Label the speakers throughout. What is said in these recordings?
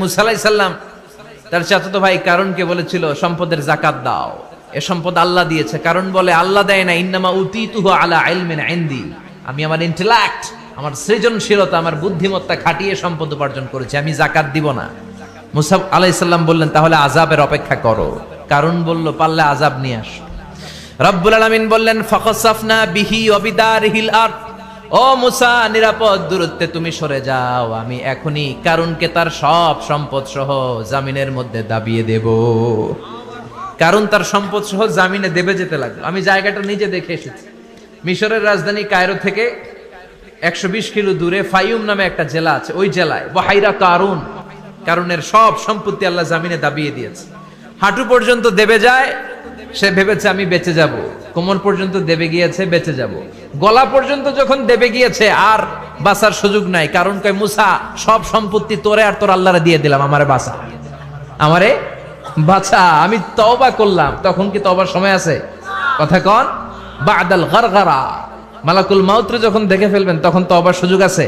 Speaker 1: মুসা আলাইহিস সালাম তার চাচাতো ভাই কারণকে বলেছিল সম্পদের যাকাত দাও, এ সম্পদ আল্লাহ দিয়েছে। কারণ বলে আল্লাহ দেয় না, ইন্নামা উতিতুহু আলা ইলমিন ইনদি, আমি আমার ইন্টেলেক্ট, আমার সৃজনশীলতা, আমার বুদ্ধিমত্তা খাটিয়ে সম্পদ উপার্জন করেছি, আমি যাকাত দিব না। মুসা আলাইহিস সালাম বললেন তাহলে আযাবের অপেক্ষা করো। কারণ বলল পারলে আযাব নিয়ে আস। রব্বুল আলামিন বললেন ফাখাসাফনা বিহি ওয়া বিদারিহিল আরদ, ও মুসা নিরাপদ দূরত্বে তুমি সরে যাও, আমি এখনই কারুনকে তার সব সম্পদ সহ জামিনের মধ্যে দাবিয়ে দেব। কারণ তার সম্পদ সহ জামিনে দেবে যেতে লাগলো। আমি জায়গাটা নিজে দেখে এসেছি। মিশরের রাজধানী কায়রো থেকে 120 কিলো দূরে ফাইউম নামে একটা জেলা আছে, ওই জেলায় বাহাইরা কারুন, কারুনের সব সম্পত্তি আল্লাহ জামিনে দাবিয়ে দিয়েছে। হাঁটু পর্যন্ত দেবে যায়, সে ভেবেছে আমি বেঁচে যাব। কোমর পর্যন্ত দেবে গিয়েছে, বেঁচে যাব। গলা পর্যন্ত যখন দেবে গিয়েছে আর বাঁচার সুযোগ নাই। কারণ কয় মুসা সব সম্পত্তি তোরে আর তোর আল্লাহরে দিয়ে দিলাম, আমারে বাঁচা, আমারে বাঁচা, আমি তওবা করলাম। তখন কি তওবার সময় আছে? কথা কন, বাদাল গারগারা, মালাকুল মাউত যখন দেখে ফেলবেন তখন তওবার সুযোগ আছে।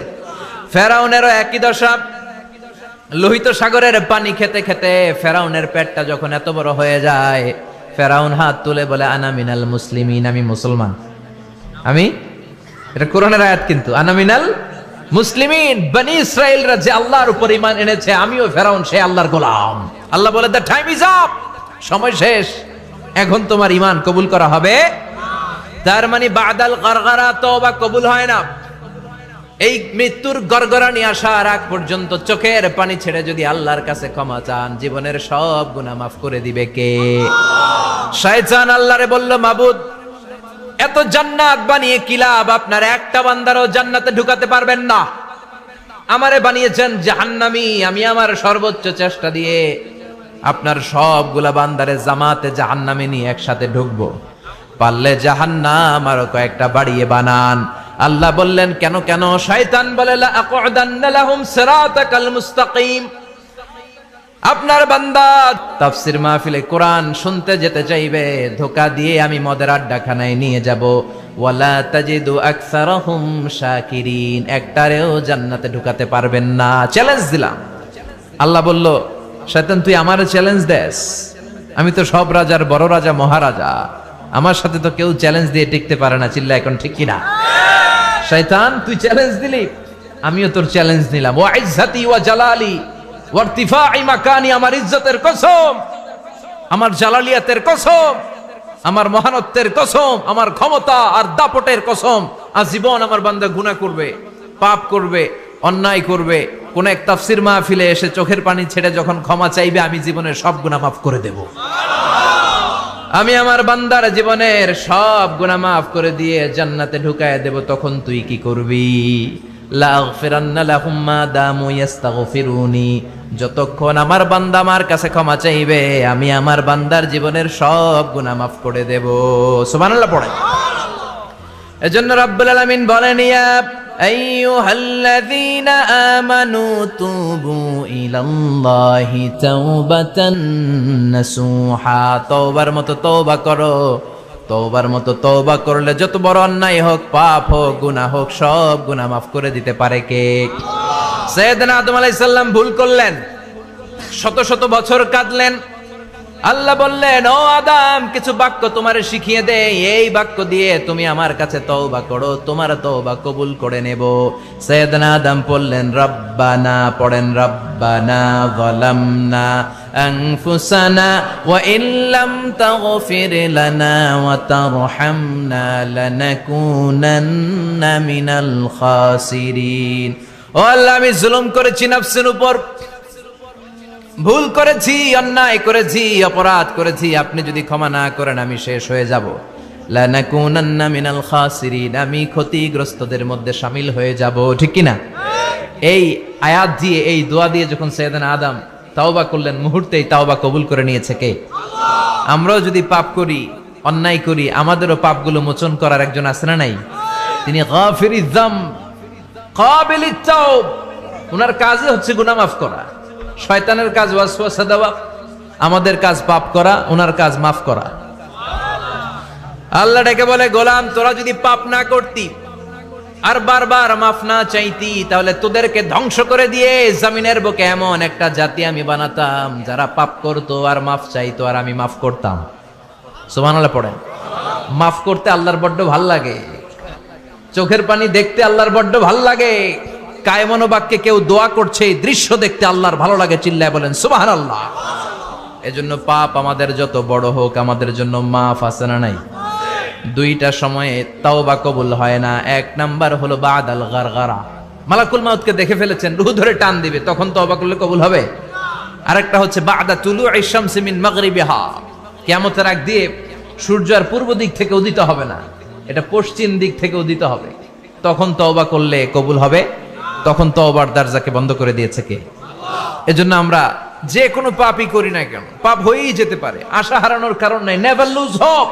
Speaker 1: ফেরাউনেরও একই দশা। লোহিত সাগরের পানি খেতে খেতে ফেরাউনের পেটটা যখন এত বড় হয়ে যায়, ফেরাউন হাত তুলে বলে আনা মিনাল মুসলিমিন, আমি মুসলমান। আমি, এটা কোরআনের আয়াত কিন্তু, আনা মিনাল মুসলিমিন, বনি ইসরাইলরা যে আল্লাহর উপর ঈমান এনেছে, আমিও ফেরাউন সে আল্লাহর গোলাম। আল্লাহ বলে দ্য টাইম ইজ আপ, সময় শেষ, এখন তোমার ঈমান কবুল করা হবে। তার মানে বাদাল গারগারা তওবা কবুল হয় না। এই মৃত্যুর গড়গড়ানি আসার আগ পর্যন্ত চোখের পানি ছেড়ে যদি আল্লাহর কাছে ক্ষমা চান, জীবনের সব গুনাহ মাফ করে দিবে কে? শয়তান আল্লাহরে বলল, মাবুদ এত জান্নাত বানিয়ে কি লাভ, আপনার একটা বান্দারও জান্নাতে ঢুকাতে পারবেন না। আমারে বানিয়েছেন জাহান্নামী, আমি আমার সর্বোচ্চ চেষ্টা দিয়ে আপনার সবগুলা বান্দারে জামাতে জাহান্নামে নিয়ে একসাথে ঢুকবো, পারলে জাহান্নাম আরো কয়েকটা বাড়িয়ে বানান। আল্লাহ বললেন কেন কেন? শয়তান বলে লা আকুদান্না লাহুম সিরাতাকাল মুস্তাকিম, আপনার বান্দা তাফসীর মাহফিলে কোরআন শুনতে যেতে চাইবে, ধোঁকা দিয়ে আমি মদের আড্ডাখানায় নিয়ে যাব। ওয়ালা তাজিদু আকসারাহুম শাকিরিন, একটারেও জান্নাতে ঢুকাতে পারবেন না। চ্যালেঞ্জ দিলাম। আল্লাহ বলল শয়তান তুই আমারে চ্যালেঞ্জ দেস, আমি তো সব রাজার বড় রাজা, মহারাজা, আমার সাথে তো কেউ চ্যালেঞ্জ দিয়ে টিকতে পারে না। চিল্লা এখন ঠিক কিনা? শয়তান তুই চ্যালেঞ্জ দিলি, আমিও তোর চ্যালেঞ্জ নিলাম। ওয়া ইজ্জতি ওয়া জালালি ওয়া ইরতিফাই মাকানি, আমার ইজ্জতের কসম, আমার জালালিয়াতের কসম, আমার মহানত্বের কসম, আমার ক্ষমতা আর দাপটের কসম, আজীবন আমার বান্দা গুনাহ করবে, পাপ করবে, অন্যায় করবে, কোন এক তাফসীর মাহফিলে এসে চোখের পানি ছেড়ে যখন ক্ষমা চাইবে, আমি জীবনের সব গুনাহ মাফ করে দেব। আমি আমার বান্দার জীবনের সব গুনাহ মাফ করে দিয়ে জান্নাতে ঢুকায় দেব। তখন তুই কি করবি? লাগফিরান্না লাহুম মা দামু ইস্তাগফিরুনি, যতক্ষণ আমার বান্দা আমার কাছে ক্ষমা চাইবে, আমি আমার বান্দার জীবনের সব গুনাহ মাফ করে দেব। সুবহানাল্লাহ পড়ে। এজন্য রাব্বুল আলামিন বলেন ইয়া আইয়ুহাল্লাযীনা আমানু তুবু ইলাল্লাহি তাওবাতান নাসুহা, তওবার মতো তওবা করো। তওবার মতো তওবা করলে যত বড় অন্যায় হোক, পাপ হোক, গুনাহ হোক, সব গুনাহ মাফ করে দিতে পারে কে? সাইয়েদনা আদম আলাইহিস সালাম ভুল করলেন, শত শত বছর কাঁদলেন। আল্লাহ বললেন ও আদম কিছু বাক্য তোমারে শিখিয়ে দেই, এই বাক্য দিয়ে তুমি আমার কাছে তওবা করো, তোমার তওবা কবুল করে নেব। সাইয়েদনা আদম বললেন রব্বানা, পড়েন রব্বানা যালামনা আনফুসানা ওয়া ইল্লাম তাগফির লানা ওয়া তারহামনা লানাকুনান্না মিনাল খাসিরিন। ও আল্লাহ আমি জুলুম করেছি নফসের উপর, ভুল করেছি, অন্যায় করেছি, অপরাধ করেছি, আপনি যদি ক্ষমা না করেন আমি শেষ হয়ে যাব। লানাকুনান্না মিনাল খাসিরিন, আমি ক্ষতিগ্রস্তদের মধ্যে শামিল হয়ে যাব। ঠিক কি না? এই আয়াত দিয়ে, এই দোয়া দিয়ে যখন সাইয়েদনা আদম তাওবা করলেন, মুহূর্তেই তাওবা কবুল করে নিয়েছে কে? আল্লাহ। আমরাও যদি পাপ করি, অন্যায় করি, আমাদেরও পাপগুলো মোচন করার একজন আছে না নাই? তিনি গাফিরিয যাম কাবিলিত তাওব, ওনার কাজই হচ্ছে গুনাহ মাফ করা। শয়তানের কাজ ওয়াসওয়াসা দেওয়া, আমাদের কাজ পাপ করা, ওনার কাজ মাফ করা। আল্লাহ ডেকে বলে গোলাম তোরা যদি পাপ না করতি আর বারবার মাফ না চাইতি, তাহলে তোদেরকে ধ্বংস করে দিয়ে জমিনের বুকে এমন একটা জাতি আমি বানাতাম যারা পাপ করতো আর মাফ চাইতো, আর আমি মাফ করতাম। সুবহানাল্লাহ পড়েন। মাফ করতে আল্লাহর বড্ড ভাল লাগে, চোখের পানি দেখতে আল্লাহর বড্ড ভাল লাগে, কায়মনো বাক্যে কেউ দোয়া করছে এই দৃশ্য দেখতে আল্লাহর ভালো লাগে, চিল্লায় বলেন সুবহানাল্লাহ। এজন্য পাপ আমাদের যত বড় হোক আমাদের জন্য মাফ আছে না নাই? দুইটা সময়ে তাওবা কবুল হয় না। এক নাম্বার হলো বাদাল গারগারা, মালাকুল মাউতকে দেখে ফেলেছেন, রূহ ধরে টান দিবে, তখন তাওবা করলে কবুল হবে। আরেকটা হচ্ছে বাদা তুলুই শামসি মিন মাগরিবিহা, কিয়ামতের আগ দিয়ে সূর্য আর পূর্ব দিক থেকে উদিত হবে না, এটা পশ্চিম দিক থেকে উদিত হবে, তখন তওবা করলে কবুল হবে। তখন তওবার দরজাকে বন্ধ করে দিয়েছে কে? এজন্য আমরা যে কোনো পাপই করি না কেন, পাপ হয়েই যেতে পারে, আশা হারানোর কারণ নাই। Never lose hope,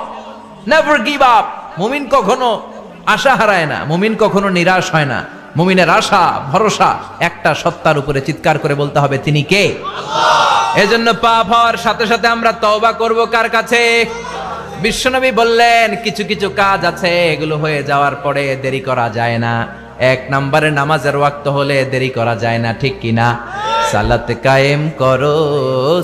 Speaker 1: never give up. মুমিন কখনো আশা হারায় না, মুমিন কখনো নিরাশ হয় না। মুমিনের আশা ভরসা একটা সত্তার উপরে, চিৎকার করে বলতে হবে তিনি কে? আল্লাহ। এজন্য পাপ হওয়ার সাথে সাথে আমরা তওবা করব কার কাছে? বিশ্বনবী বললেন কিছু কিছু কাজ আছে এগুলো হয়ে যাওয়ার পরে দেরি করা যায় না। এক নম্বরে নামাজের ওয়াক্ত হলে দেরি করা যায় না, ঠিক কিনা? সালাত কায়েম করো,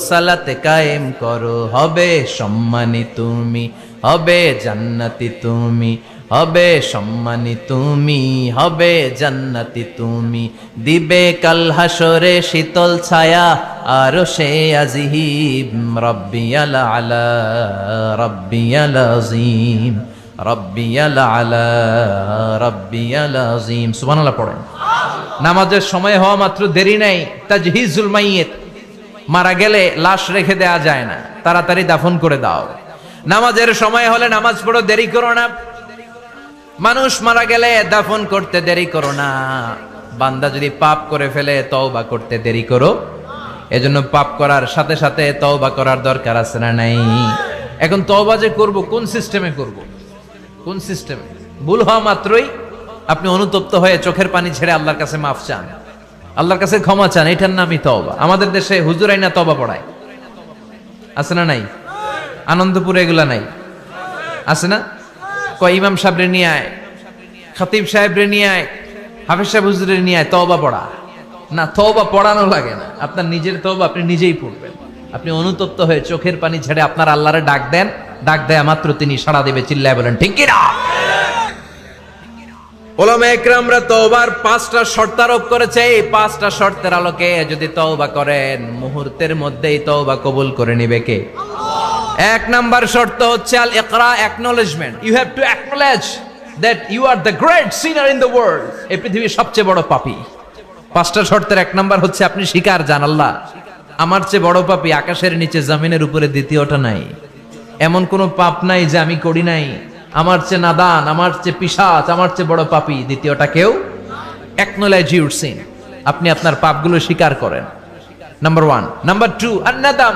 Speaker 1: সালাত কায়েম করো, হবে সম্মানী তুমি, হবে জান্নাতি তুমি, হবে সম্মানী তুমি, হবে জান্নাতি তুমি, দিবে কাল হাসরে শীতল ছায়া আর সে আজিম, রব্বিয়াল আলা রব্বিয়াল আযীম, রব্বিয়াল আলা রব্বিয়াল আযীম। সুবহানাল্লাহ পড়েন। নামাজের সময় হওয়া মাত্র দেরি নাই, তাজহিজুল মাইয়িত, মারা গেলে লাশ রেখে দেয়া যায় না, তাড়াতাড়ি দাফন করে দাও। নামাজের সময় হলে নামাজ পড়ো, দেরি করো না। মানুষ মারা গেলে দাফন করতে দেরি করো না। বান্দা যদি পাপ করে ফেলে তওবা করতে দেরি করো। এজন্য পাপ করার সাথে সাথে তওবা করার দরকার আছে না নাই? এখন তওবা যে করব কোন সিস্টেমে করব? কোন সিস্টেমে? ভুল হওয়া মাত্রই আপনি অনুতপ্ত হয়ে চোখের পানি ছেড়ে আল্লাহর কাছে মাফ চান, আল্লাহর কাছে ক্ষমা চান, এটার নামই তওবা। আমাদের দেশে হুজুর আইনা তওবা পড়ায়, আছে না নাই? আনন্দপুরে এগুলা নাই, আছে না? কয় ইমাম সাহেবরে নিয়ে আয়, খতিব সাহেবরে নিয়ে আয়, হাফেজ সাহেব হুজুরে নিয়ে আয়, তওবা পড়া। না, তওবা পড়ানো লাগে না, আপনার নিজের তওবা আপনি নিজেই পড়বেন। আপনি অনুতপ্ত হয়ে চোখের পানি ছেড়ে আপনার আল্লাহরে ডাক দেন, ডাক দেয়া মাত্র তিনি সাড়া দেবে, চিল্লায় বলেন ঠিক কি না? উলামায়ে কেরামরা তওবার 5টা শর্ত আরোপ করেছে। এই 5টা শর্তের আলোকে যদি তওবা করেন মুহূর্তের মধ্যেই তওবা কবুল করে নেবে কে? আল্লাহ। 1 নাম্বার শর্ত হচ্ছে আল ইকরা, acknowledgement. You have to acknowledge that you are the great sinner in the world. এই পৃথিবীর সবচেয়ে বড় পাপী। 5টা শর্তের 1 নাম্বার হচ্ছে আপনি স্বীকার জান, আল্লাহ আমার চেয়ে বড় পাপী আকাশের নিচে জমিনের উপরে দ্বিতীয়টা নাই। এমন কোনো পাপ নাই যে আমি করি নাই। আমার চেয়ে নাদান, আমার চেয়ে পিশাচ, আমার চেয়ে বড় পাপী দ্বিতীয়টা কেউ। অ্যাকনলেজ ইউর সিন, আপনি আপনার পাপগুলো স্বীকার করেন। নাম্বার 1। নাম্বার 2, আন-নাদাম,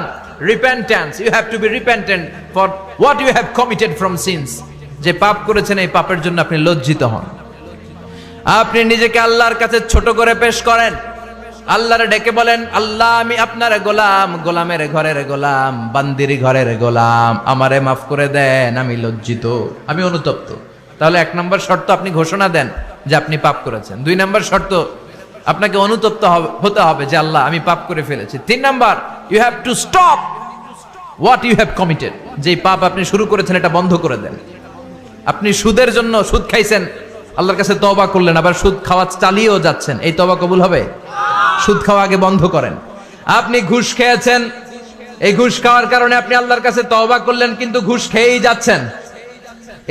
Speaker 1: repentance. You have to be repentant for what you have committed from sins. যে পাপ করেছেন এই পাপের জন্য আপনি লজ্জিত হন। আপনি নিজেকে আল্লাহর কাছে ছোট করে পেশ করেন, আল্লাহরে ডেকে বলেন আল্লাহ আমি আপনার গোলাম, গোলামের ঘরের গোলাম, বান্দির ঘরের গোলাম, আমারে মাফ করে দেন, আমি লজ্জিত, আমি অনুতপ্ত। তাহলে 1 নম্বর শর্ত আপনি ঘোষণা দেন যে আপনি পাপ করেছেন। 2 নম্বর শর্ত আপনাকে অনুতপ্ত হতে হবে যে আল্লাহ আমি পাপ করে ফেলেছি। 3 number, you have to stop what you have committed. যে পাপ আপনি শুরু করেছেন এটা বন্ধ করে দেন। আপনি সুদের জন্য সুদ খাইছেন, আল্লাহর কাছে তওবা করলেন, আবার সুদ খাওয়া চালিয়েও যাচ্ছেন, এই তওবা কবুল হবে? সুদ খাওয়া আগে বন্ধ করেন। আপনি ঘুষ খেয়েছেন, এই ঘুষ খাওয়ার কারণে আপনি আল্লাহর কাছে তওবা করলেন কিন্তু ঘুষ খেয়েই যাচ্ছেন,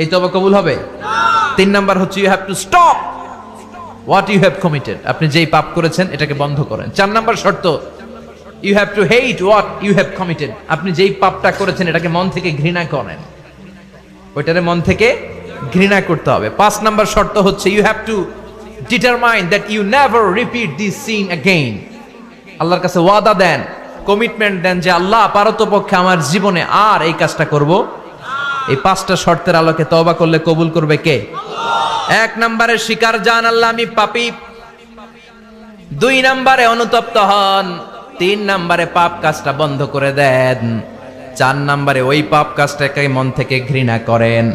Speaker 1: এই তওবা কবুল হবে? 3 নাম্বার হচ্ছে you have to stop what you have committed. আপনি যেই পাপ করেছেন এটাকে বন্ধ করেন। 4 নাম্বার শর্ত, you have to hate what you have committed. আপনি যেই পাপটা করেছেন এটাকে মন থেকে ঘৃণা করেন, ওইটারে মন থেকে ঘৃণা করতে হবে। 5 নাম্বার শর্ত হচ্ছে you have to determine that you never repeat this sin again. আল্লাহর কাছে ওয়াদা দেন, কমিটমেন্ট দেন যে আল্লাহ পারতপক্ষে আমার জীবনে আর এই কাজটা করব। এই 5টা শর্তের আলোকে তওবা করলে কবুল করবে কে? আল্লাহ। 1 নম্বরে স্বীকার জান আল্লাহ আমি পাপী। 2 নম্বরে অনুতপ্ত হন। 3 নম্বরে পাপ কাজটা বন্ধ করে দেন। 4 নম্বরে ওই পাপ কাজটাকে মন থেকে ঘৃণা করেন।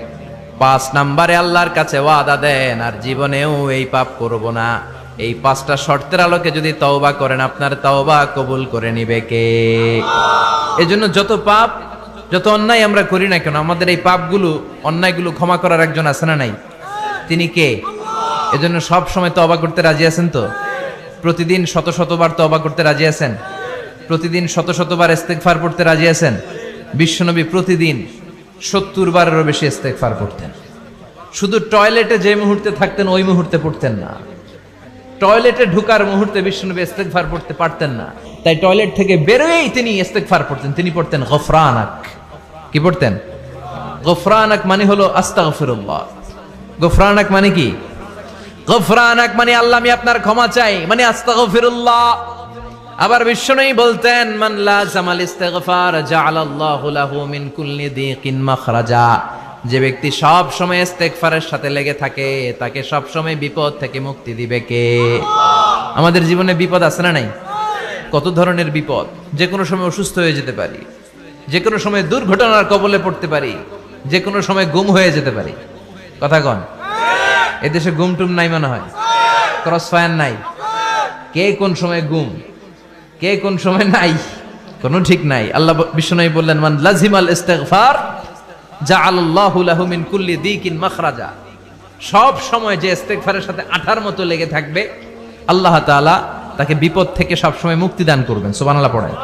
Speaker 1: 5 নম্বরে আল্লাহর কাছে ওয়াদা দেন আর জীবনেও এই পাপ করব না। এই 5টা শর্তের আলোকে যদি তওবা করেন আপনার তওবা কবুল করে নিবে কে? এজন্য যত পাপ যত অন্যায় আমরা করি না কেন আমাদের এই পাপগুলো অন্যায়গুলো ক্ষমা করার একজন আছে না নাই? তিনি কে? এজন্য সব সময় তওবা করতে রাজি আছেন তো? প্রতিদিন শত শতবার তওবা করতে রাজি আছেন? প্রতিদিন শত শতবার ইস্তেগফার পড়তে রাজি আছেন? বিশ্বনবী প্রতিদিন 70 বারেরও বেশি ইস্তেগফার পড়তেন। শুধু টয়লেটে যে মুহূর্তে থাকতেন ওই মুহূর্তে পড়তেন না, টয়লেটে ঢুকার মুহূর্তে বিশ্বনবী ইস্তেগফার পড়তে পারতেন না, তাই টয়লেট থেকে বেরোয়েই তিনি ইস্তেগফার পড়তেন। তিনি পড়তেন গফরানাক। কি পড়তেন? গফরানাক মানে হলো আস্তাগফিরুল্লাহ। গফরানাক মানে কি? গফরানাক মানে আল্লাহ আমি আপনার ক্ষমা চাই, মানে আস্তাগফিরুল্লাহ। আবার বিশ্বনবী বলতেন মান লাযামাল ইস্তিগফার জাআলাল্লাহু লাহু মিন কুল্লি দিকিন মাখরাজা। যে ব্যক্তি সব সময় ইস্তেগফারের সাথে লেগে থাকে তাকে সব সময় বিপদ থেকে মুক্তি দিবে কে? আমাদের জীবনে বিপদ আছে না নাই? কত ধরনের বিপদ। যে কোনো সময় অসুস্থ হয়ে যেতে পারি, যে কোনো সময় দুর্ঘটনার কবলে পড়তে পারি, যে কোনো সময় গুম হয়ে যেতে পারি। কথা কন, এদেশে গুম টুম নাই মনে হয়, ক্রস ফায়ার নাই। কে কোন সময় গুম, কে কোন সময় নাই, কোনো ঠিক নাই। আল্লাহ বিশ্বনবী বললেন মান লাজিমাল ইস্তিগফার জাআলাল্লাহু লাহু মিন কুল্লি দিকিন মাখরাজা। সব সময় যে ইস্তেগফারের সাথে আঠার মতো লেগে থাকবে আল্লাহ তাআলা তাকে বিপদ থেকে সব সময় মুক্তি দান করবেন। সুবহানাল্লাহ পড়েন।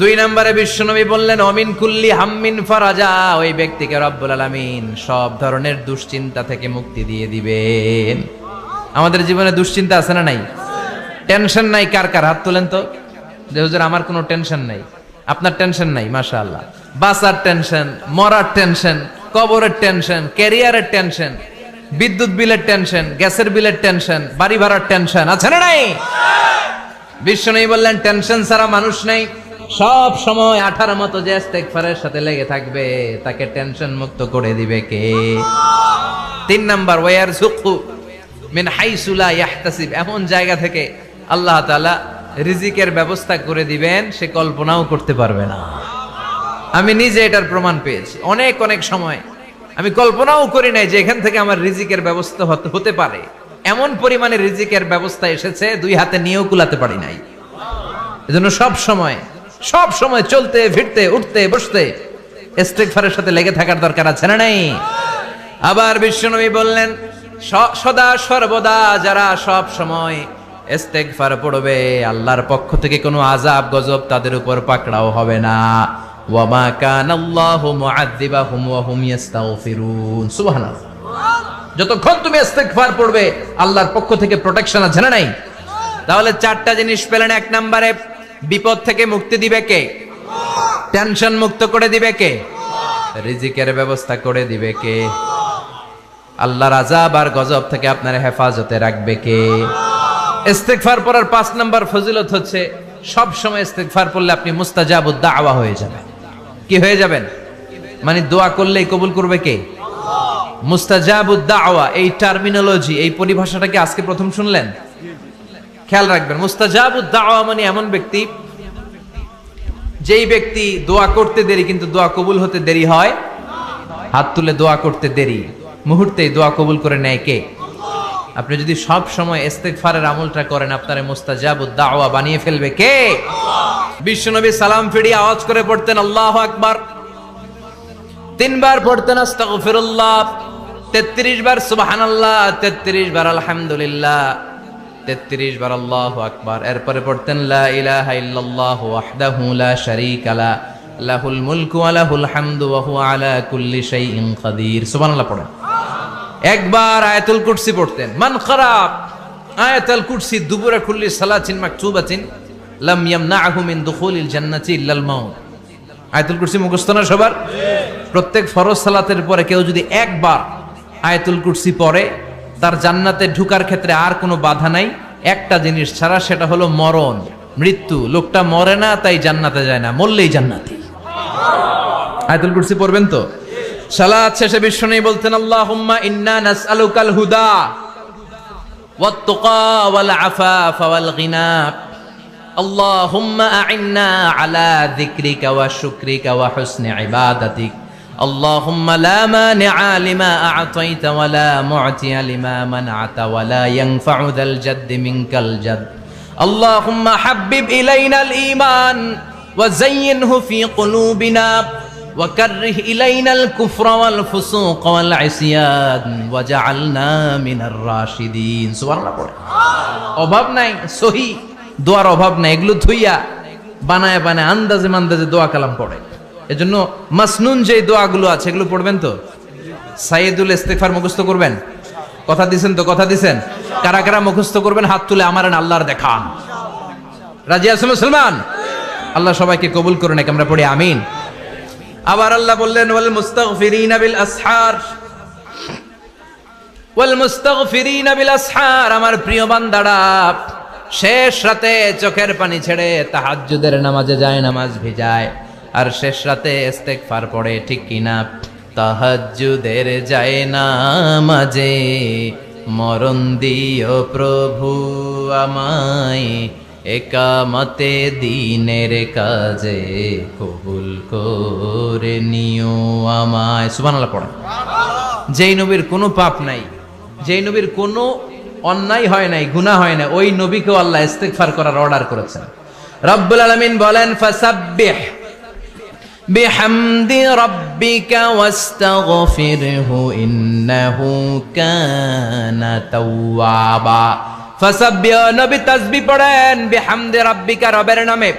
Speaker 1: 2 নম্বরে বিশ্বনবী বললেন অমিন কুল্লি হাম্মিন ফারাজা। ওই ব্যক্তিকে রব্বুল আলামিন সব ধরনের দুশ্চিন্তা থেকে মুক্তি দিয়ে দিবেন। আমাদের জীবনে দুশ্চিন্তা আছে না নাই? টেনশন নাই কার কার? হাত তোলেন তো। যে হুজুর আমার কোনো টেনশন নাই। আপনার টেনশন নাই? মাশাআল্লাহ। বাসার টেনশন, মরার টেনশন, কবরের টেনশন, ক্যারিয়ারের টেনশন, বিদ্যুৎ বিলের টেনশন, গ্যাসের বিলের টেনশন, বাড়ি ভাড়ার টেনশন আছে না নাই? বিশ্বনবী বললেন টেনশন ছাড়া মানুষ নেই। সব সময় আঠার মতো যে ইস্তেগফারের সাথে লেগে থাকবে তাকে টেনশন মুক্ত করে দিবে কে? 3 নাম্বার ওয়ারযুকহু মিন হাইসু লা ইয়াহতাসিব। এমন জায়গা থেকে আল্লাহ তাআলা রিজিকের ব্যবস্থা করে দিবেন সে কল্পনাও করতে পারবে না। আমি নিজে এটার প্রমাণ পেয়েছি। অনেক অনেক সময় আমি কল্পনাও করি নাই যে এখান থেকে আমার রিজিকের ব্যবস্থা হতে পারে। এমন পরিমাণে রিজিকের ব্যবস্থা এসেছে 2 হাতে নিয়েও কুলাতে পারি নাই। এজন্য সব সময় চলতে ফিরতে উঠতে বসতে ইস্তেগফারের সাথে লেগে থাকার দরকার আছে না নাই? আবার বিশ্বনবী বললেন সদা সর্বদা যারা সব সময় ইস্তেগফার পড়বে আল্লাহর পক্ষ থেকে কোনো আযাব গজব তাদের উপর পাকড়াও হবে না। ওয়া মা কানাল্লাহু মুআযযিবাহুম ওয়া হুম ইস্তাগফিরুন। সুবহানাল্লাহ। যতক্ষণ তুমি ইস্তেগফার পড়বে আল্লাহর পক্ষ থেকে প্রোটেকশন আছে না নাই? তাহলে 4টা জিনিস পেলেন। 1 নম্বরে বিপদ থেকে মুক্তি দিবে কে? টেনশন মুক্ত করে দিবে কে? রিজিকের ব্যবস্থা করে দিবে কে? আল্লাহর আযাব আর গজব থেকে আপনার হেফাজতে রাখবে কে? ইস্তেগফার পড়ার 5 নাম্বার ফজিলত হচ্ছে সব সময় ইস্তেগফার পড়লে আপনি মুস্তাজাবুদ দাওয়া হয়ে যাবেন। কি হয়ে যাবেন? মানে দোয়া করলেই কবুল করবে কে? মুস্তাজাবুদ দাওয়া। এই টার্মিনোলজি, এই পরিভাষাটা কি আজকে প্রথম শুনলেন? খেয়াল রাখবেন। মুস্তাজাবুদ দাওয়া মানে এমন ব্যক্তি যেই ব্যক্তি দোয়া করতে দেরি কিন্তু দোয়া কবুল হতে দেরি হয়। হাত তুলে দোয়া করতে দেরি, মুহূর্তেই দোয়া কবুল করে নেয় কে? আপনি যদি সব সময় ইস্তেগফারের আমলটা করেন আপনারে মুস্তাজাবুদ দাওয়া বানিয়ে ফেলবে কে? বিশ্বনবী সালাম ফিরিয়ে আওয়াজ করে পড়তেন আল্লাহু আকবার। 3 বার পড়তেন আস্তাগফিরুল্লাহ, 33 বার সুবহানাল্লাহ, 33 বার আলহামদুলিল্লাহ, 33 বার আল্লাহু আকবার। এরপরে পড়তেন লা ইলাহা ইল্লাল্লাহু ওয়াহদাহু লা শারীকা লা লাহুল মুলকু ওয়া লাহুল হামদু ওয়া হুয়া আলা কুল্লি শাইইন কাদির। সুবহানাল্লাহ পড়েন। একবার আয়াতুল কুরসি পড়তেন। মান খারাপ আয়াতুল কুরসি দুবুরা কুল্লি সালাতিন মাকতুবাতিন লাম ইয়ামনাহু মিন দুখুলিল জান্নাতি ইল্লাল মাউত। আয়াতুল কুরসি মুখস্থ না সবার? প্রত্যেক ফরজ সালাতের পরে কেউ যদি একবার আয়াতুল কুরসি পড়ে তার জান্নাতে ঢুকার ক্ষেত্রে আর কোনো বাধা নাই, একটা জিনিস ছাড়া, সেটা হলো মরণ, মৃত্যু। লোকটা মরে না তাই জান্নাতে যায় না, মরলেই জান্নাতি। আয়াতুল কুরসি পড়বেন তো? সালাত শেষে বিশ্বনবী বলতেন আল্লাহুম্মা ইন্না নাসআলুকাল হুদা ওয়াত তুকা ওয়াল আফাফা ওয়াল গিনা আল্লাহুম্মা আ'ইন্না আলা যিকরিকা ওয়া শুকরিকা ওয়া হুসনি ইবাদাতিক আল্লাহুম্মা লা মানিআ লিমা আ'তাইতা ওয়া লা মু'তিয়া লিমা মানআতা ওয়া লা ইয়ানফা'ু যাল জাদ্দি মিনকাল জাদ। আল্লাহুম্মা হাব্বিব ইলাইনাল ঈমান ওয়া যায়্যিনহু ফি কুলুবিনা ওয়া কাররিহ ইলাইনাল কুফরা ওয়াল ফুসুক ওয়াল ইসয়ান ওয়াজআলনা মিনার রাশিদিন। সুবহানাল্লাহ পড়ে। অভাব নাই, সহি দোয়ার অভাব নাই, এগুলো থুইয়া বানায় বানায় আন্দাজে মান্দাজে দোয়া কালাম পড়ে। এজন্য মাসনুন যে দোয়াগুলো আছে এগুলো পড়বেন তো। সাইয়্যিদুল ইস্তিগফার মুখস্থ করবেন, কথা দিছেন তো, কথা দিছেন। কারা কারা মুখস্থ করবেন হাত তুলে আমার আল্লাহর দেখান। রাজি আছেন মুসলমান? আল্লাহ সবাইকে কবুল করুন, আমরা পড়ি আমিন। আবার আল্লাহ বললেন ওয়াল মুস্তাগফিরিনা বিল আসহার, ওয়াল মুস্তাগফিরিনা বিল আসহার। আমার প্রিয় বান্দারা শেষ রাতে চোখের পানি ছেড়ে তাহাজ্জুদের নামাজে যায়, নামাজ ভিজায়, আর শেষ রাতে ইস্তেগফার পড়ে, ঠিক কিনা? তাহাজ্জুদের যায় নামাজে মরণ দিও প্রভু আমায়, একামতে দিনের কাজে কবুল করে নিও আমায়। সুবহানাল্লাহ পড়ে। যেই নবীর কোনো পাপ নাই, যেই নবীর কোনো অন্যায় হয় নাই, গুনাহ হয় না, ওই নবীকেও আল্লাহ ইস্তিগফার করার অর্ডার করেছেন। রব্বুল আলামিন বলেন ফাসাব্বিহ বিহামদি রাব্বিকা ওয়াস্তাগফিরহু ইন্নাহু কানা তাওয়াবা। ফাসাব্বিহ, নবী তাসবিহ পড়েন, বিহামদি রাব্বিকা, রবের নামে,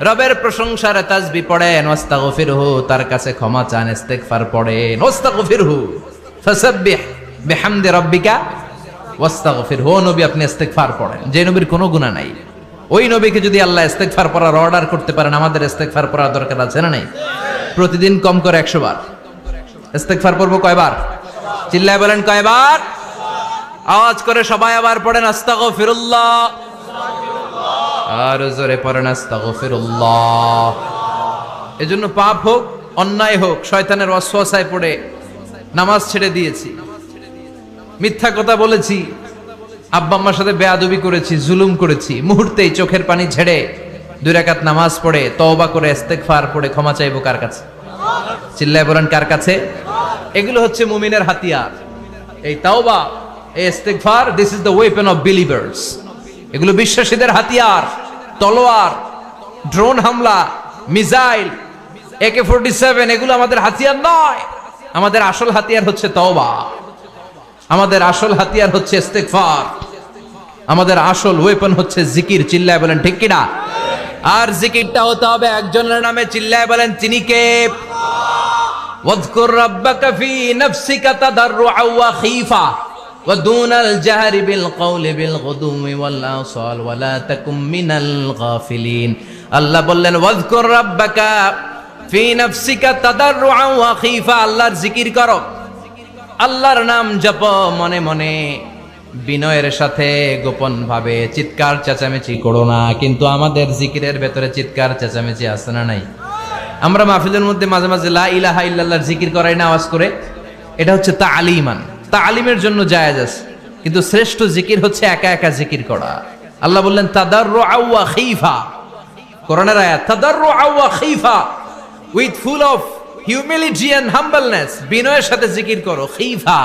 Speaker 1: রবের প্রশংসার তাসবিহ পড়েন, ওয়াস্তাগফিরহু, তার কাছে ক্ষমা চান, ইস্তিগফার পড়েন। ওয়াস্তাগফিরহু, ফাসাব্বিহ বিহামদি রাব্বিকা ওয়াস্তাগফিরহু, নবী আপনি ইস্তিগফার পড়েন। যে নবীর কোনো গুনাহ নাই, ওই নবীকে যদি আল্লাহ ইস্তিগফার পড়ার অর্ডার করতে পারেন, আমাদের ইস্তিগফার পড়ার দরকার আছে না নাই? প্রতিদিন কম করে 100 বার ইস্তিগফার পড়বো। কয়বার? চিল্লায় বলেন কয়বার? আওয়াজ করে সবাই আবার পড়েন আস্তাগফিরুল্লাহ, আর জোরে পড়েন আস্তাগফিরুল্লাহ। এজন্য পাপ হোক, অন্যায় হোক, শয়তানের ওয়াসওয়াসায় পড়ে নামাজ ছেড়ে দিয়েছি, মিথ্যা কথা বলেছি, আব্বা আম্মার সাথে বেয়াদবি করেছি, জুলুম করেছি, মুহূর্তেই চোখের পানি ঝেড়ে 2 রাকাত নামাজ পড়ে তওবা করে ইস্তিগফার পড়ে ক্ষমা চাইবো কার কাছে? চিল্লায় বলেন কার কাছে? এগুলো হচ্ছে মুমিনের হাতিয়ার। এই তাওবা, এই ইস্তিগফার, this is the weapon of believers. এগুলো বিশ্বাসীদের হাতিয়ার। তলোয়ার, ড্রোন হামলা, মিসাইল, AK-47 এগুলো আমাদের হাতিয়ার নয়। আমাদের আসল হাতিয়ার হচ্ছে তওবা, আমাদের আসল হাতিয়ার হচ্ছে ইস্তিগফার, আমাদের আসল ওয়েপন হচ্ছে জিকির। চিল্লায় বলেন ঠিক কিনা? আর জিকিরটা হতে হবে একজনের নামে। চিল্লায় বলেন তিনি কে? ওয়াযকুর রাব্বাকা ফি নাফসিকা তাদাররুআ ওয়া খীফা ওয়া দুনাল জাহরি বিল কওলি বিল গুদুমি ওয়াল আসাল ওয়া লা তাকুম মিনাল গাফিলিন। আল্লাহ বললেন ওয়াযকুর রাব্বাকা ফি নাফসিকা তাদাররুআ ওয়া খীফা, আল্লাহর জিকির করো, আল্লাহর নাম জপ মনে মনে, বিনয়ের সাথে, গোপন ভাবে, চিৎকার চেঁচামেচি করো না। কিন্তু আমাদের জিকিরের ভেতরে চিৎকার চেঁচামেচি আছে না নাই? আমরা মাহফিলের মধ্যে মাঝে মাঝে লা ইলাহা ইল্লাল্লাহর জিকির করাই না আওয়াজ করে, এটা হচ্ছে তালিমান, তালিমের জন্য জায়েজ আছে। কিন্তু শ্রেষ্ঠ জিকির হচ্ছে একা একা জিকির করা। আল্লাহ বললেন তাদাররুআ ওয়া খীফা, কোরআনের আয়াত, তাদাররুআ ওয়া খীফা, with full of humility and humbleness, বিনয়ের সাথে জিকির করো। খীফা,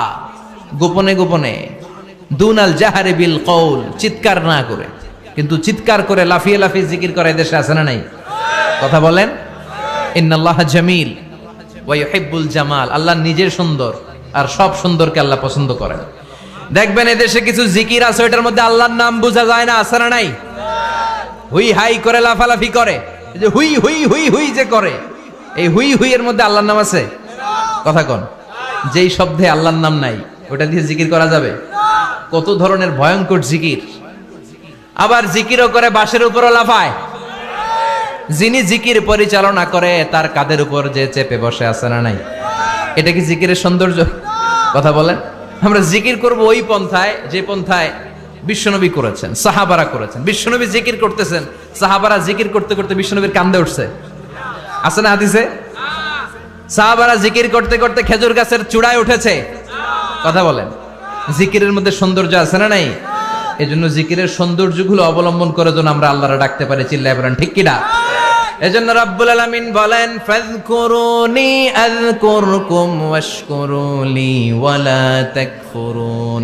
Speaker 1: গোপনে গোপনে। দুনাল জাহারি বিল কওল, চিৎকার না করে। কিন্তু চিৎকার করে লাফিয়ে লাফিয়ে জিকির করা এদেশে আছে না নাই? কথা বলেন। ইন্নাল্লাহা জামিল ওয়া ইউহিব্বুল জামাল, আল্লাহ নিজের সুন্দর, আর সব সুন্দরকে আল্লাহ পছন্দ করেন। দেখবেন এদেশে কিছু জিকির আছে, ওইটার মধ্যে আল্লাহর নাম বোঝা যায় না, আছে না নাই? হুই হাই করে লাফালাফি করে, যে হুই হুই হুই হুই যে করে, এই হুই হুই এর মধ্যে আল্লাহর নাম আছে? কথা কোন? যেই শব্দে আল্লাহর নাম নাই, ওটা দিয়ে জিকির করা যাবে? কত ধরনের ভয়ঙ্কর জিকির। আবার জিকিরও করে বাঁশের উপরও লাফায়। যিনি জিকির পরিচালনা করে তার কাঁধের উপর যে চেপে বসে, আছে না নাই? এটা কি জিকিরের সৌন্দর্য? কথা বলেন। আমরা জিকির করব ওই পন্থায় যে পন্থায় বিশ্বনবী করেছেন, সাহাবারা করেছেন। বিশ্বনবী জিকির করতেছেন, সাহাবারা জিকির করতে করতে বিশ্বনবীর কান্দে উঠছে, আছে না হাদিসে? সাহাবারা জিকির করতে করতে খেজুর গাছের চূড়ায় উঠেছে। কথা বলেন। জিকিরের মধ্যে সৌন্দর্য আছে না নাই? এজন্য জিকিরের সৌন্দর্যগুলো অবলম্বন করে যেন আমরা আল্লাহরে ডাকতে পারি। চিল্লায় বলেন ঠিক কিনা? এজন্য রব্বুল আলামিন বলেন ফাযকুরুনি আযকুরকুম ওয়াশকুরুলি ওয়ালা তাকফুরুন,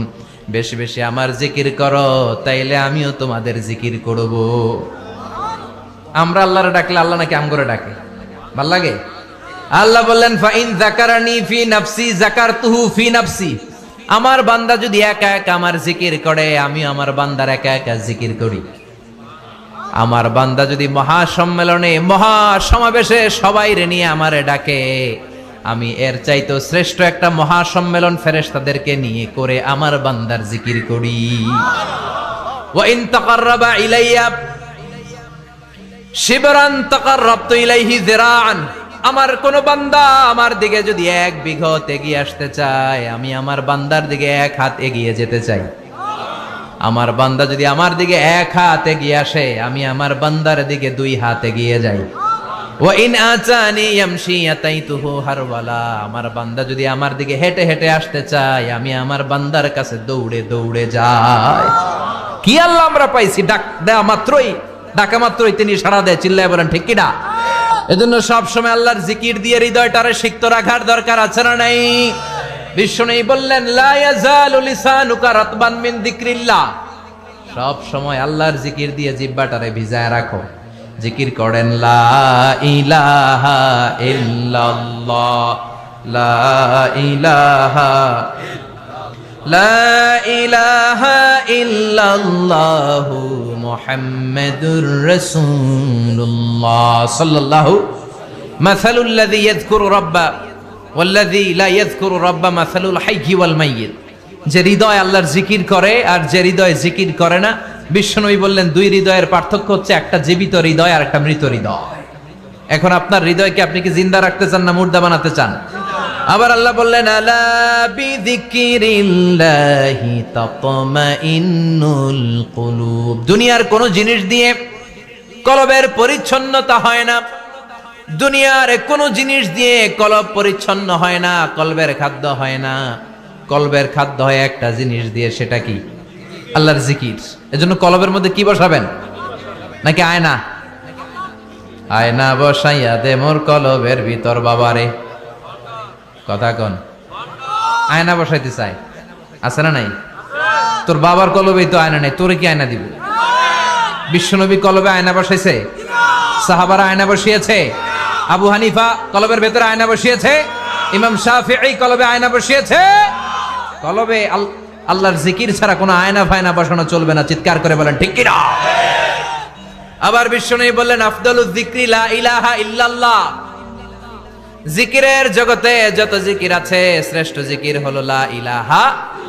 Speaker 1: বেশি বেশি আমার জিকির করো, তাইলে আমিও তোমাদের জিকির করব। আমরা আল্লাহরে ডাকলে আল্লাহ নাকি আমগরে ডাকে, ভাল লাগে? আল্লাহ বললেন ফাইন যাকারানি ফি নাফসি যাকারতুহু ফি নাফসি, আমার বান্দা যদি একা একা আমার জিকির করে, আমি আমার বান্দার একা একা জিকির করি। আমার বান্দা যদি মহাসম্মেলনে মহাসমাবেশে সবাই রে নিয়ে আমারে ডাকে, আমি এর চাইতো শ্রেষ্ঠ একটা মহাসম্মেলন ফেরেশতাদেরকে নিয়ে করে আমার বান্দার জিকির করি। ওয়া ইন তাকাররাবা ইলাইয়া শিবরান তাকাররাবতু ইলাইহি যিরাআন, আমার কোন বান্দা আমার দিকে যদি এক বিঘত এগিয়ে আসতে চায়, আমি আমার বান্দার দিকে এক হাত এগিয়ে যেতে চাই। আমার বান্দা যদি আমার দিকে এক হাত এগিয়ে আসে, আমি আমার বান্দার দিকে দুই হাত এগিয়ে যাই। ওয়া ইন আতানি ইয়ামশি আতাইতুহু হারওয়ালা, আমার বান্দা যদি আমার দিকে হেঁটে হেঁটে আসতে চায়, আমি আমার বান্দার কাছে দৌড়ে দৌড়ে যাই। কি আল্লাহ আমরা পাইছি, ডাকা মাত্রই তিনি সাড়া দেয়। চিল্লায় বলেন ঠিক কিনা? এজন্য সব সময় আল্লাহর জিকির দিয়ে হৃদয়টারে সিক্ত রাখার দরকার আছে না নাই? বিশ্বনবী বললেন লা ইয়াজালু লিসানুকা রাতবান মিন যিকরিল্লাহ, সব সময় আল্লাহর জিকির দিয়ে জিহ্বাটারে ভিজায় রাখো। জিকির করেন লা ইলাহা ইল্লাল্লাহ, লা ইলাহা লা ইলাহা ইল্লাল্লাহু মুহাম্মাদুর রাসূলুল্লাহ সাল্লাল্লাহু মাসালুল লাযী ইয়াযকুরু রাব্বা ওয়াল্লাযী লা ইয়াযকুরু রাব্বা মাসালুল হাইয়্যি ওয়াল মাইয়িত, যে হৃদয় আল্লাহর জিকির করে আর যে হৃদয় জিকির করে না, বিশ্বনবী বললেন দুই হৃদয়ের পার্থক্য হচ্ছে একটা জীবিত হৃদয় আর একটা মৃত হৃদয়। এখন আপনার হৃদয়কে আপনি কি জিন্দা রাখতে চান না মুর্দা বানাতে চান? আবার আল্লাহ বললেন আলা বিযিকরিল্লাহি তাতমাইন্নুল কুলুব, দুনিয়ার কোন জিনিস দিয়ে কলবের পরিচ্ছন্নতা হয় না, দুনিয়ার কোন জিনিস দিয়ে কলব পরিচ্ছন্ন হয় না, কলবের খাদ্য হয় না। কলবের খাদ্য হয় একটা জিনিস দিয়ে, সেটা কি? আল্লাহর জিকির। এজন্য কলবের মধ্যে কি বসাবেন? নাকি আয়না? আয়না বসাইয়া দে মোর কলবের ভিতর বাবারে, কথা কন। আয়না বসাইতে চাই, আছে না নাই? তোর বাবার কলবেই তো আয়না নেই, তোরে কি আয়না দিব? বিশ্বনবী কলবে আয়না বসাইছে, সাহাবারা আয়না বসিয়েছে, আবু হানিফা কলবের ভেতরে আয়না বসিয়েছে, ইমাম শাফিঈ কলবে আয়না বসিয়েছে। কলবে আল্লাহর জিকির ছাড়া কোনো আয়না ফায়না বসানো চলবে না। চিৎকার করে বলেন ঠিক কিনা? আবার বিশ্বনবী বললেন আফদালুয যিকরি লা ইলাহা ইল্লাল্লাহ, জিকিরের জগতে যত জিকির আছে শ্রেষ্ঠ জিকির হলো লা ইলাহা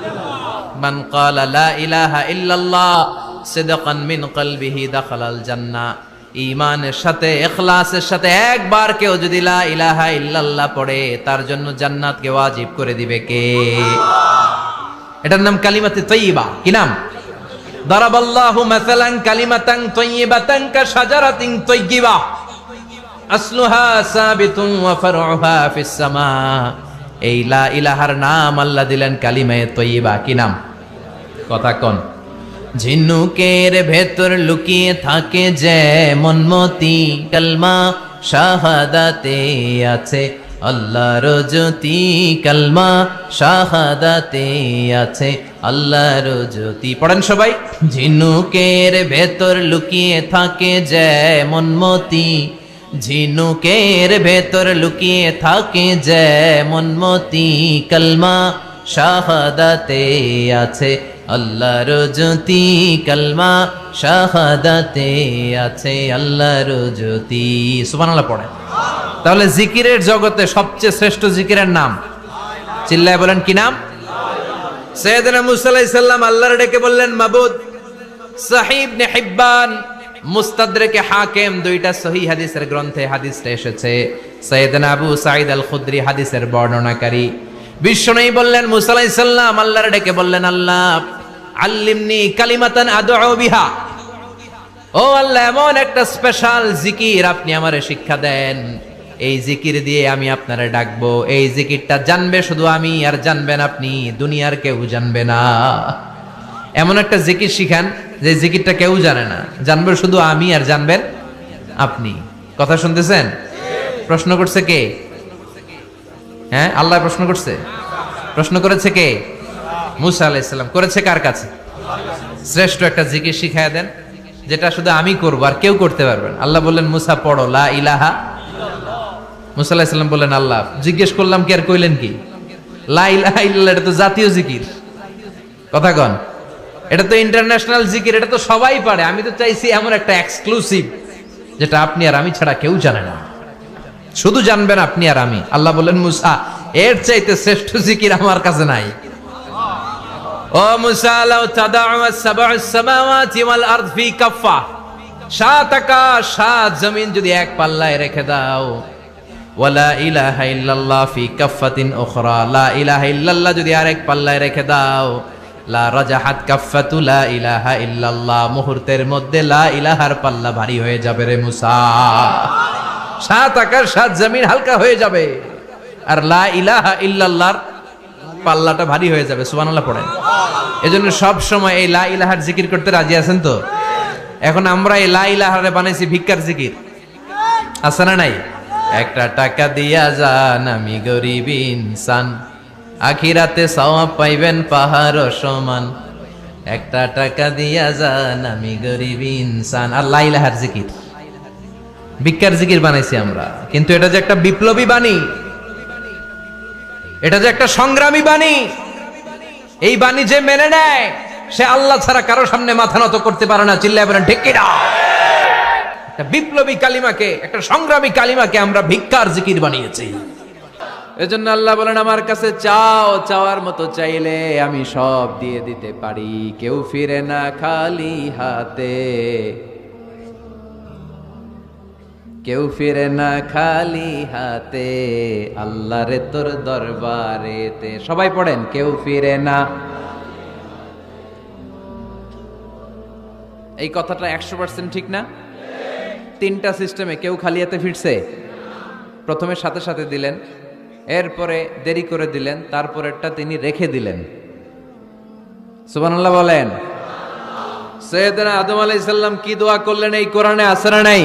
Speaker 1: ইল্লাল্লাহ। মান ক্বালা লা ইলাহা ইল্লাল্লাহ সিদকান মিন কলবিহি দাখালাল জান্নাহ, ঈমানের সাথে ইখলাসের সাথে একবার কেউ যদি লা ইলাহা ইল্লাল্লাহ পড়ে, তার জন্য জান্নাতকে ওয়াজিব করে দিবে কে? এটার নাম কালিমাতে তাইয়্যিবা। কি নাম? দারাবাল্লাহু মাসালান কালিমাতান তাইয়্যিবাতান কাশাজারাতিন তাইয়্যিবা আসলুহা সাবিতুন ওয়া ফারউহা ফিস সামা। এই লা ইলাহার নাম আল্লাহ দিলেন কালিমায়ে তাইয়্যিবা। কি নাম? কথা কোন? ঝিনুকের ভেতর লুকিয়ে থাকে যেমন মতি, কালমা শাহাদাতে আছে আল্লাহর জ্যোতি, কালমা শাহাদাতে আছে আল্লাহর জ্যোতি। পড়েন সবাই। ঝিনুকের ভেতর লুকিয়ে থাকে যেমন মতি, ঝিনুকের ভেতর লুকিয়ে থাকে যেমন মতি, কালমা শাহাদাতে আছে আল্লাহর জ্যোতি, কালমা শাহাদাতে আছে আল্লাহর জ্যোতি। সুবহানাল্লাহ পড়েন। তাহলে জিকিরের জগতে সবচেয়ে শ্রেষ্ঠ জিকিরের নাম, চিল্লায় বলেন কি নাম? সাইয়েদনা মুসা আলাইহিস সালাম আল্লাহর ডেকে বললেন মাবুদ। সহিহ ইবনে হিব্বান, মুস্তাদরাকে হাকিম, দুইটা সহিহ হাদিসের গ্রন্থে হাদিসটা এসেছে। সাইয়েদনা আবু সাঈদ আল খুদরি হাদিসের বর্ণনাকারী। বিশ্বনবী বললেন মুসা আলাইহিস সালাম আল্লাহর ডেকে বললেন আল্লাহ আল্লিমনি কালিমাতান আদউ বিহা, ও আল্লাহ এমন একটা স্পেশাল জিকির আপনি আমারে শিক্ষা দেন, এই জিকির দিয়ে আমি আপনারে ডাকবো। এই জিকিরটা জানবে শুধু আমি, আর জানবেন আপনি, দুনিয়ার কেউ জানবে না। এমন একটা জিকির শিখান যে জিকিরটা কেউ জানে না, জানবে শুধু আমি আর জানবেন আপনি। কথা শুনতেছেন? প্রশ্ন করছে কে? হ্যাঁ, আল্লাহ প্রশ্ন করছে। প্রশ্ন করেছে কে? মুসা আলাইহিস সালাম। করেছে কার কাছে? শ্রেষ্ঠ একটা জিকির শিখায়া দেন, যেটা শুধু আমি করবো আর কেউ করতে পারবেন। আল্লাহ বললেন মুসা পড়ো লা ইলাহা। মুসা আলাইহিস সালাম বললেন আল্লাহ জিজ্ঞেস করলাম কি আর কইলেন কি? লা ইলাহা ইল্লাল্লাহ, এটা তো জাতীয় জিকির। কথা কন, এটা তো ইন্টারন্যাশনাল জিকির, এটা তো সবাই পারে। আমি তো চাইছি এমন একটা এক্সক্লুসিভ যেটা আপনি আর আমি ছাড়া কেউ জানে না, শুধু জানবেন আপনি আর আমি। আল্লাহ বললেন মুসা এর চাইতে শ্রেষ্ঠ জিকির আমার কাছে নাই। ও মুসা লাউ তাদাউ সাবউস সামাওয়াতি ওয়াল আরদ ফি কাফা, সাত আকাশ সাত জমিন যদি এক পাল্লায় রেখে দাও, ওয়ালা ইলাহা ইল্লাল্লাহ ফি কাফাতিন উখরা, লা ইলাহা ইল্লাল্লাহ যদি আরেক পাল্লায় রেখে দাও, লা রাজাহাত কাফাতু লা ইলাহা ইল্লাল্লাহ, মুহূর্তের মধ্যে লা ইলাহার পাল্লা ভারী হয়ে যাবে রে মুসা। সাত আকাশ সাত জমিন হালকা হয়ে যাবে, আর লা ইলাহা ইল্লাল্লাহর পাল্লাটা ভারী হয়ে যাবে। সুবহানাল্লাহ পড়েন। এজন্য সব সময় এই লা ইলাহার জিকির করতে রাজি আছেন তো? এখন আমরা এই লা ইলাহারে বানাইছি ভিক্ষার জিকির, আছে না নাই? একটা টাকা দিয়া যান আমি গরিব ইনসান, আখিরাতে সওয়াব পাইবেন পাহাড় সমান। একটা টাকা দিয়া যান আমি গরিব ইনসান, আর লা ইলাহার জিকির ভিক্ষার জিকির বানাইছি আমরা। কিন্তু এটা যে একটা বিপ্লবী বাণী, এটা যে একটা সংগ্রামী বাণী, এই বাণী যে মেনে নেয় সে আল্লাহ ছাড়া কারো সামনে মাথা নত করতে পারে না। চিল্লায় বলেন ঠিক কিনা? একটা বিপ্লবী কালিমাকে, একটা সংগ্রামী কালিমাকে আমরা ভিক্ষার জিকির বানিয়েছি। এজন্য আল্লাহ বলেন আমার কাছে চাও, চাওয়ার মতো চাইলে আমি সব দিয়ে দিতে পারি। কেউ ফিরে না খালি হাতে, কেউ ফিরে না খালি হাতে, আল্লাহরে তোর দরবারেতে। সবাই পড়েন কেউ ফিরে না। এই কথাটা 100% ঠিক না? তিনটা সিস্টেমে কেউ খালি হাতে ফিরছে? প্রথমে সাথে সাথে দিলেন, এরপরে দেরি করে দিলেন, তারপরেরটা তিনি রেখে দিলেন। সুবহানাল্লাহ বলেন। সাইয়েদনা আদম আলাইহিস সালাম কি দোয়া করলেন এই কোরআনে আছে না নাই?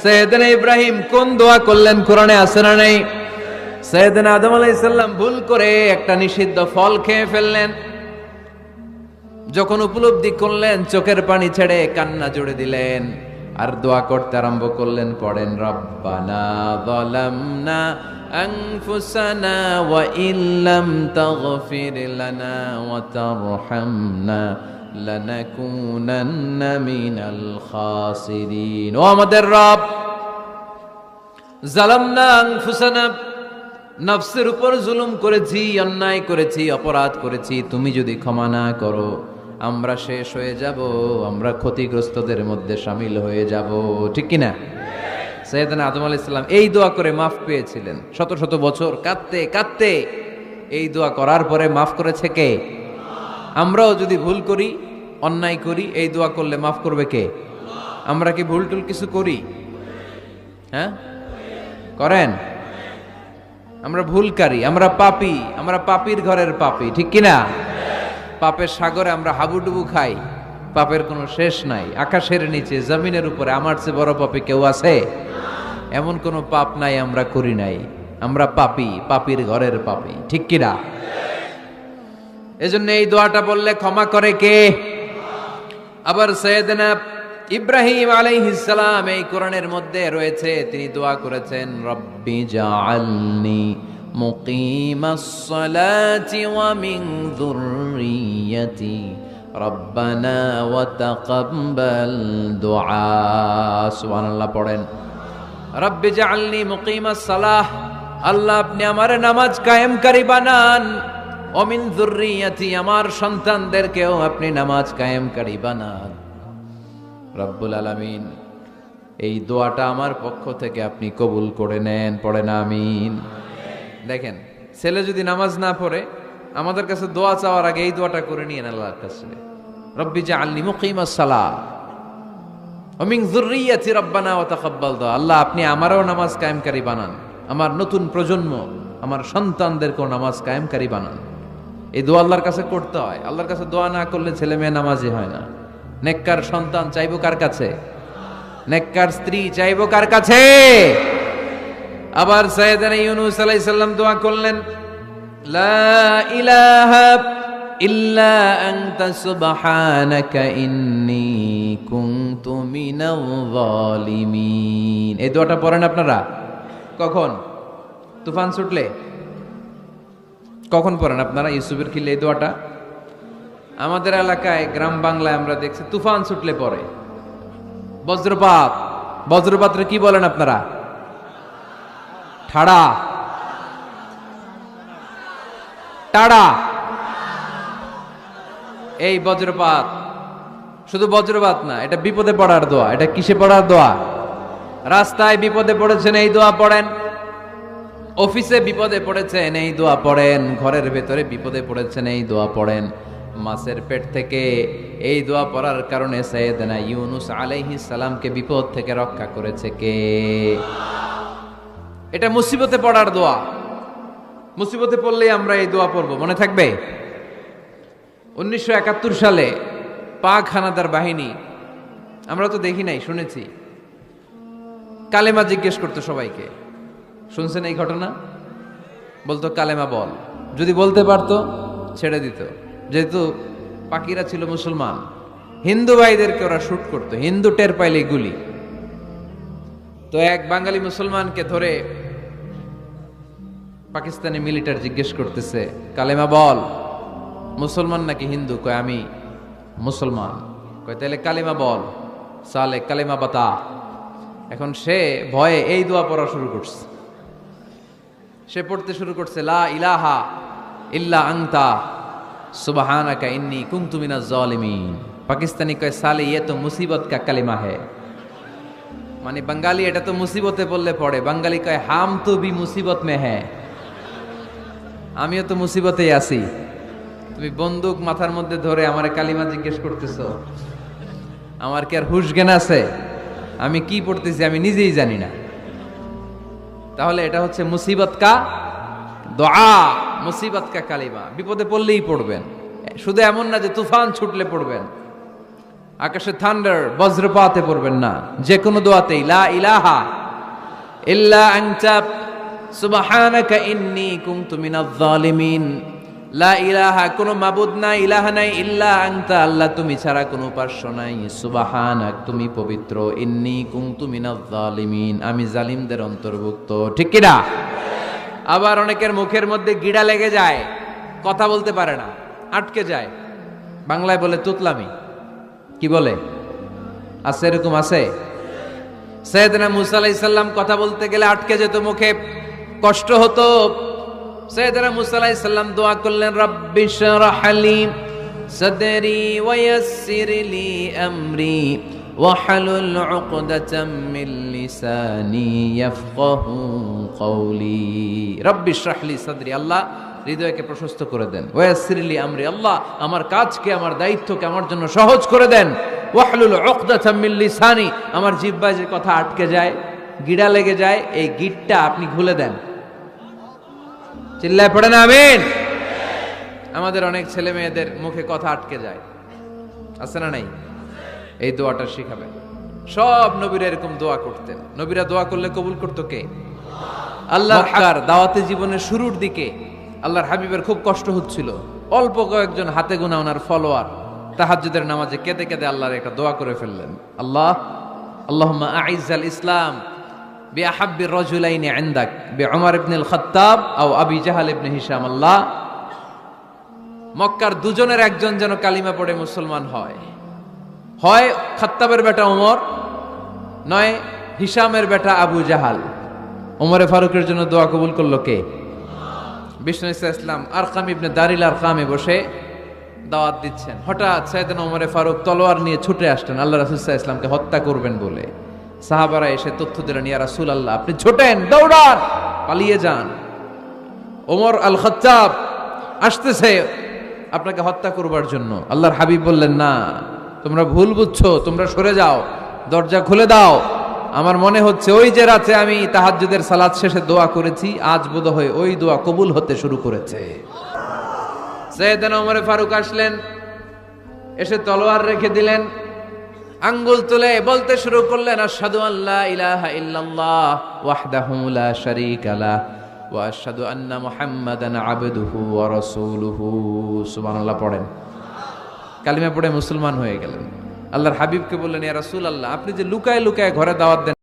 Speaker 1: সাইয়েদনা ইব্রাহিম কোন দোয়া করলেন কোরআনে আছে না নাই? সাইয়েদনা আদম আলাইহিস সালাম ভুল করে একটা নিষিদ্ধ ফল খেয়ে ফেললেন, যখন উপলব্ধি করলেন চোখের পানি ছেড়ে কান্না জুড়ে দিলেন আর দোয়া করতে আরম্ভ করলেন। পড়েন রব্বানা যালামনা আনফুসানা ওয়া ইল্লাম তাগফির লানা ওয়া তারহামনা লানাকুনান্না মিনাল খাসিরিন। ও আমাদের রব, যালামনা আনফুসানা, নফসের উপর জুলুম করেছি, অন্যায় করেছি, অপরাধ করেছি। তুমি যদি ক্ষমা না করো আমরা শেষ হয়ে যাব, আমরা ক্ষতিগ্রস্তদের মধ্যে শামিল হয়ে যাব। ঠিক কিনা? সাইয়েদনা আদম আলাইহিস সালাম এই দোয়া করে মাফ পেয়েছিলেন। শত শত বছর কাঁদতে কাঁদতে এই দোয়া করার পরে মাফ করেছে কে? আমরাও যদি ভুল করি, অন্যায় করি, এই দোয়া করলে মাফ করবে কে? আমরা কি ভুল টুল কিছু করি? হ্যাঁ করেন? আমরা ভুলকারী, আমরা পাপী, আমরা পাপীর ঘরের পাপী। ঠিক কিনা? পাপের সাগরে আমরা হাবুডুবু খাই, পাপের কোনো শেষ নাই। আকাশের নিচে জমিনের উপরে আমার চেয়ে বড় পাপী কেউ আছে? এমন কোনো পাপ নাই আমরা করি নাই। আমরা পাপী, পাপীর ঘরের পাপী। ঠিক কিনা? এজন্য এই দোয়াটা বললে ক্ষমা করে কে? আবার সাইয়েদনা ইব্রাহিম আলাইহিস সালাম এই কোরআনের মধ্যে রয়েছে, তিনি দোয়া করেছেন রব্বি জাআলনি মুকিমাস সালাতি ওয়া মিন যুররিয়্যাতি রব্বানা ওয়া তাকাব্বাল দুআ। সুবহানাল্লাহ পড়েন। রব্বি জাআলনি মুকিমাস সালাহ, আল্লাহ আপনি আমার নামাজ কায়েমকারী বানান। ওয়া মিন যুররিয়্যাতি, আমার সন্তানদেরকেও আপনি নামাজ কায়েমকারী বানান। রব্বুল আলামিন এই দোয়াটা আমার পক্ষ থেকে আপনি কবুল করে নেন। পড়েন আমিন। দেখেন, ছেলে যদি নামাজ না পড়ে আমাদের কাছে দোয়া চাওয়ার আগে এই দোয়াটা করে নিয়েন আল্লাহর কাছে, রব্বি জাআলনি মুকিমাস সালাহ ওয়া মিন যুররিয়্যাতি রব্বানা ওয়া তাকাব্বাল দুআ। আল্লাহ আপনি আমারও নামাজ কায়েমকারী বানান, আমার নতুন প্রজন্ম, আমার সন্তানদেরকেও নামাজ কায়েমকারী বানান। এই দোয়া আল্লাহর কাছে করতে হয়। আল্লাহর কাছে দোয়া না করলে ছেলে মেয়ে নামাজি হয় না। নেককার সন্তান চাইবো কার কাছে? নেককার স্ত্রী চাইবো কার কাছে? আবার সাইয়েদনা ইউনূস আলাইহিস সালাম দোয়া করলেন, লা ইলাহা ইল্লা আনতা সুবহানাকা ইন্নী কুনতু মিনাল যালিমিন। এই দোয়াটা পড়েন আপনারা কখন? তুফান ছুটলে? কখন পড়েন আপনারা ইউসুফের খিলে এই দোয়াটা? আমাদের এলাকায় গ্রাম বাংলায় আমরা দেখছি তুফান ছুটলে পড়ে। বজ্রপাত, বজ্রপাতরে কি বলেন আপনারা? ঠাড়া, টাড়া। এই বজ্রপাত শুধু বজ্রপাত না, এটা বিপদে পড়ার দোয়া। এটা কিসে পড়ার দোয়া? রাস্তায় বিপদে পড়েছেন এই দোয়া পড়েন, অফিসে বিপদে পড়েছেন এই দোয়া পড়েন, ঘরের ভেতরে বিপদে পড়েছেন এই দোয়া পড়েন। মাছের পেট থেকে এই দোয়া পড়ার কারণে সাইয়েদনা ইউনূস আলাইহিস সালামকে বিপদ থেকে রক্ষা করেছে কে? এটা মুসিবতে পড়ার দোয়া। মুসিবতে পড়লেই আমরা এই দোয়া পড়ব, মনে থাকবে? 1971 সালে পাক হানাদার বাহিনী, আমরা তো দেখি নাই, শুনেছি, কালেমা জিজ্ঞেস করতো সবাইকে। শুনছেন এই ঘটনা? বলতো কালেমা বল, যদি বলতে পারতো ছেড়ে দিত। যেহেতু পাকিরা ছিল মুসলমান, হিন্দু ভাইদেরকে ওরা শুট করতো, হিন্দু টের পাইলে গুলি। তো এক বাঙালি মুসলমানকে ধরে পাকিস্তানি মিলিটার জিজ্ঞেস করতেছে, কালেমা বল, মুসলমান নাকি হিন্দু? কয় আমি মুসলমান। কয় তাহলে কালেমা বল, সালে কালেমা বাতা। এখন সে ভয়ে এই দোয়া পড়া শুরু করছে। সে পড়তে শুরু করছে, লা ইলাহা ইল্লা আনতা সুবহানাকা ইন্নী কুনতু মিনাজ জালিমিন। পাকিস্তানি কয় সালে ये तो मुसीबत का कलिमा है। মানে বাঙালি এটা তো মুসিবতে পড়লে পড়ে, বাঙালি কয় হাম তো ভি মুসিবত মে হ্যায়, আমিও তো মুসিবতেই আছি। তুমি বন্দুক মাথার মধ্যে ধরে আমার কালিমা জিজ্ঞেস করতেছো, আমার কি আর হুশ জ্ঞান আছে? আমি কি পড়তেছি আমি নিজেই জানি না। তাহলে এটা হচ্ছে মুসিবত কা দোয়া, মুসিবত কা কালিমা। বিপদে পড়লেই পড়বেন, শুধু এমন না যে তুফান ছুটলে পড়বেন, আকাশে থান্ডার বজ্রপাতে পড়বেন না। যে কোনো দোয়াতেই লা ইলাহা ইল্লা আনতা সুবহানাকা ইন্নী কুনতু মিনাজ জালিমিন। লা ইলাহা, কোনো মাবুদ নাই, ইলাহা নাই, ইল্লা আনতা, আল্লাহ তুমি ছাড়া কোনো উপাস্য নাই, সুবহানাক তুমি পবিত্র, ইন্নী কুনতু মিনাজ জালিমিন আমি জালিমদের অন্তর্ভুক্ত। ঠিক কি না? আবার অনেকের মুখের মধ্যে গিড়া লেগে যায়, কথা বলতে পারে না, আটকে যায়। বাংলায় বলে তুতলামি। কি বলে? আছে, এরকম আছে। সাইয়েদনা মূসা আলাইহিস সালাম কথা বলতে গেলে আটকে যেত, মুখে কষ্ট হতো। সাইয়েদনা মূসা আলাইহিস সালাম দোয়া করলেন, রাব্বি শরহ লি সাদরি ওয়া ইয়াসসির লি আমরি ওয়াহলুল উকদাতাম মিন লিসানি ইয়াফকাহু কওলি। রাব্বি শরহ লি সাদরি, আল্লাহ হৃদয়কে প্রশস্ত করে দেন। ওয়া ইয়াসসির লি আমরি, আল্লাহ আমার কাজকে, আমার দায়িত্বকে আমার জন্য সহজ করে দেন। ওয়াহলুল উকদাতাম মিন লিসানি, আমার জিহ্বায় যে কথা আটকে যায়, গিড়া লেগে যায়, এই গিটটা আপনি খুলে দেন। চিল্লায় পড়েন আমিন। আমাদের অনেক ছেলে মেয়েদের মুখে কথা আটকে যায়, আছে না নাই? এই দোয়াটা শিখাবেন। সব নবীরা এরকম দোয়া করতেন। নবীরা দোয়া করলে কবুল করতো কে? আল্লাহ। দাওয়াতে জীবনের শুরুর দিকে আল্লাহর হাবিবের খুব কষ্ট হচ্ছিল। অল্প কয়েকজন হাতে গোনা ওনার ফলোয়ার তাহাজ্জুদের নামাজে কেঁদে কেঁদে আল্লাহর একটা দোয়া করে ফেললেন, আল্লাহ আল্লাহুম্মা আইজ্জাল ইসলাম বিআহাব্বির রাজুলাইনি ইনদাক বিউমর ইবনুল খাত্তাব আও আবি জাহল ইবনে হিশাম। আল্লাহ, মক্কার দুজনের একজন যেন কালিমা পড়ে মুসলমান হয়, হয় খাত্তাবের বেটা ওমর, নয় হিশামের বেটা আবু জাহাল। ওমরে ফারুকের জন্য দোয়া কবুল করলো কে? বিষ্ণু ইসলাম আরকাম ইবনে দারিল আরকামে বসে দাওয়াত দিচ্ছেন। হঠাৎ সাইয়েদনা ওমরে ফারুক তলোয়ার নিয়ে ছুটে আসলেন আল্লাহ রাসূল সাল্লাল্লাহু আলাইহি ওয়াসাল্লামকে হত্যা করবেন বলে। সাহাবারা এসে তথ্য দিলেন, ইয়া রাসূলুল্লাহ আপনি ছোটেন, দৌড়ান, পালিয়ে যান, ওমর আল খাত্তাব আসতেছে আপনাকে হত্যা করবার জন্য। আল্লাহর হাবিব বললেন, না তোমরা ভুল বুঝছো, তোমরা সরে যাও, দরজা খুলে দাও। আমার মনে হচ্ছে ওই যে রাতে আমি তাহাজ্জুদের সালাত শেষে দোয়া করেছি, আজ বোধহয় ওই দোয়া কবুল হতে শুরু করেছে। সাইয়েদনা ওমর ফারুক আসলেন, এসে তলোয়ার রেখে দিলেন। আঙ্গুল তুলে বলতে শুরু করলেন, আশহাদু আল্লা ইলাহা ইল্লাল্লাহ ওয়াহদাহু লা শারীকা লাহ ওয়া আশহাদু আন্না মুহাম্মাদান আবদুহু ওয়া রাসূলুহু। সুবহানাল্লাহ পড়েন। কালিমা পড়ে মুসলমান হয়ে গেলেন। আল্লাহর হাবিবকে বললেন, ইয়া রাসূলুল্লাহ, আপনি যে লুকায় লুকায় ঘরে দাওয়াত দেন